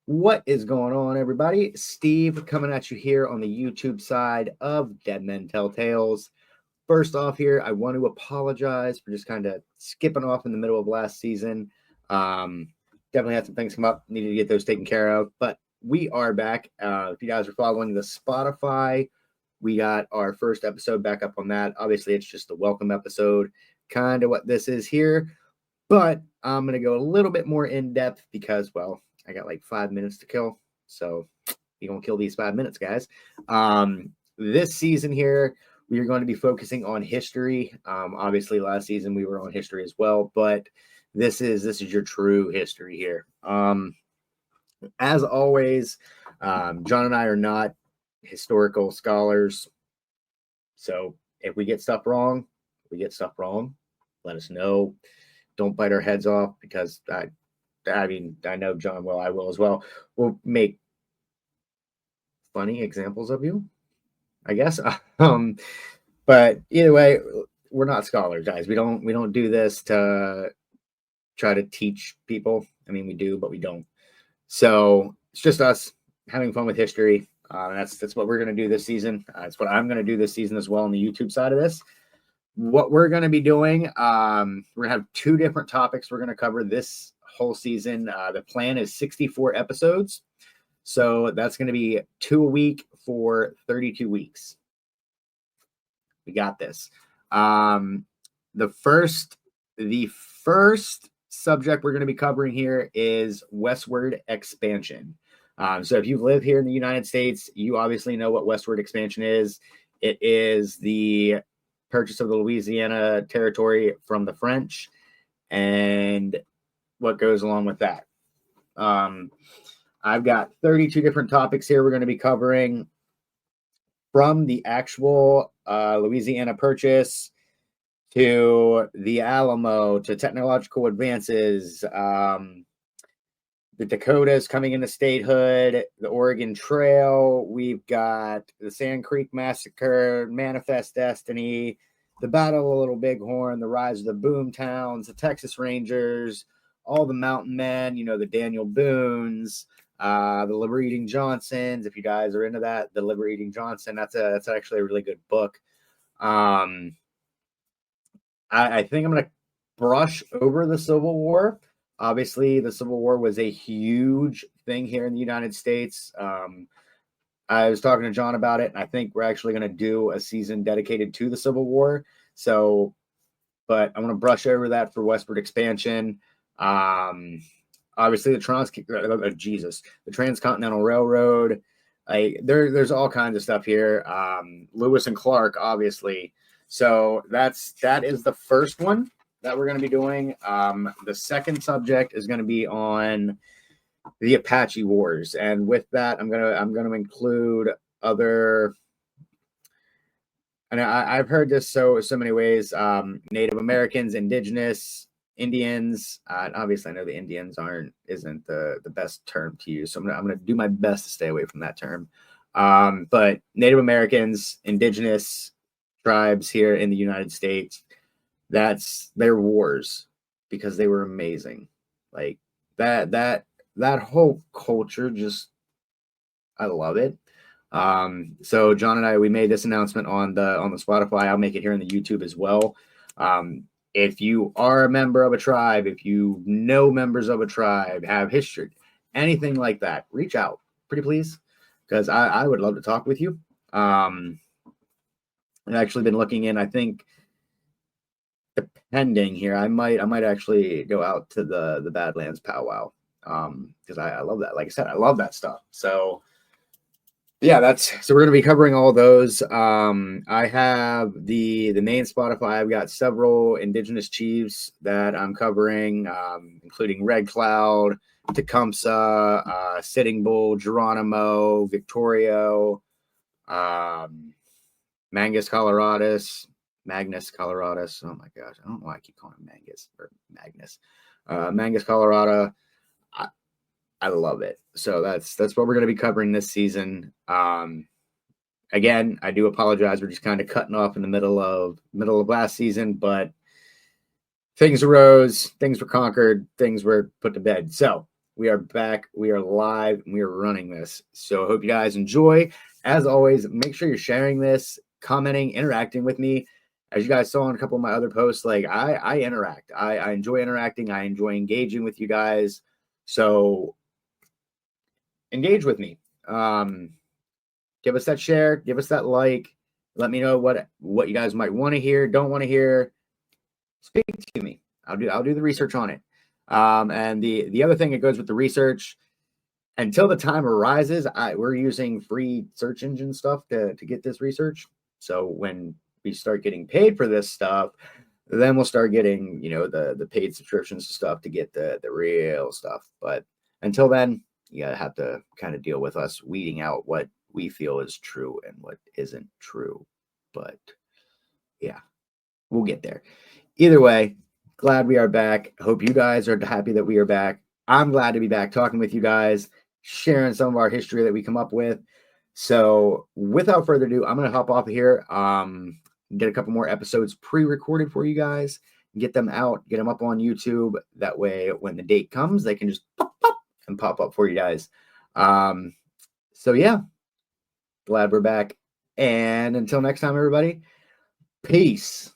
What is going on, everybody? Steve coming at you here on the YouTube side of Dead Men Tell Tales. First off here, I want to apologize for just kind of skipping off in the middle of last season. Definitely had some things come up, needed to get those taken care of, but we are back. If you guys are following the Spotify, we got our first episode back up on that. Obviously, it's just a welcome episode, kind of what this is here, but I'm going to go a little bit more in depth because, well, I got like 5 minutes to kill. So you're going to kill these 5 minutes, guys. This season here, we are going to be focusing on history. Obviously, last season we were on history as well, but this is your true history here. As always, John and I are not historical scholars. So if we get stuff wrong, let us know. Don't bite our heads off because I know John will. I will as well. We'll make funny examples of you, I guess. But either way, we're not scholars, guys. We don't do this to try to teach people. I mean, we do, but we don't. So it's just us having fun with history. That's what we're gonna do this season. That's what I'm gonna do this season as well on the YouTube side of this. What we're gonna be doing, we're gonna have 2 different topics we're gonna cover this whole season. The plan is 64 episodes, so that's going to be 2 a week for 32 weeks. We got this. The first subject we're going to be covering here is westward expansion. So if you live here in the United States, you obviously know what westward expansion is. It is the purchase of the Louisiana territory from the French and what goes along with that. I've got 32 different topics here we're going to be covering, from the actual Louisiana purchase to the Alamo to technological advances, the Dakotas coming into statehood, the Oregon Trail. We've got the Sand Creek Massacre, Manifest Destiny, the Battle of Little Bighorn, the rise of the boom towns, the Texas Rangers, all the mountain men, the Daniel Boones, the Liver Eating Johnsons. If you guys are into that, the Liver Eating Johnson, that's actually a really good book. I think I'm going to brush over the Civil War. Obviously, the Civil War was a huge thing here in the United States. I was talking to John about it, and I think we're actually going to do a season dedicated to the Civil War. So, but I want to brush over that for westward expansion. Obviously the Transcontinental Railroad. There's all kinds of stuff here. Lewis and Clark, obviously. So that is the first one that we're going to be doing. The second subject is going to be on the Apache Wars, and with that, I'm gonna include other. And I've heard this so many ways. Native Americans, Indigenous, Indians. Obviously, I know the Indians isn't the best term to use, so I'm gonna do my best to stay away from that term. But Native Americans, Indigenous tribes here in the United States, that's their wars, because they were amazing. Like that whole culture, just I love it. So John and I, we made this announcement on the Spotify. I'll make it here on the YouTube as well. If you are a member of a tribe, if you know members of a tribe, have history, anything like that, reach out, pretty please, because I would love to talk with you. I've actually been looking in, I think, depending here, I might actually go out to the Badlands powwow, because I love that. Like I said, I love that stuff. So yeah, so we're going to be covering all those. I have the main Spotify. I've got several Indigenous chiefs that I'm covering, including Red Cloud, Tecumseh, Sitting Bull, Geronimo, Victorio, Magnus Coloradus. Oh my gosh, I don't know why I keep calling him Magnus. Magnus Colorado. I love it. So that's what we're going to be covering this season. Again, I do apologize. We're just kind of cutting off in the middle of last season, but things arose, things were conquered, things were put to bed. So We are back. We are live. And we are running this. So I hope you guys enjoy. As always, make sure you're sharing this, commenting, interacting with me. As you guys saw on a couple of my other posts, like I interact. I enjoy interacting. I enjoy engaging with you guys. So engage with me. Give us that share. Give us that like. Let me know what you guys might want to hear, don't want to hear. Speak to me. I'll do the research on it. And the other thing that goes with the research, until the time arises, we're using free search engine stuff to get this research. So when we start getting paid for this stuff, then we'll start getting, the paid subscriptions and stuff to get the real stuff. But until then, you gotta have to kind of deal with us weeding out what we feel is true and what isn't true. But yeah, we'll get there. Either way, glad we are back. Hope you guys are happy that we are back. I'm glad to be back talking with you guys, sharing some of our history that we come up with. So without further ado, I'm going to hop off of here, get a couple more episodes pre-recorded for you guys, get them out, get them up on YouTube. That way, when the date comes, they can just pop up for you guys. So yeah, glad we're back. And until next time, everybody, peace.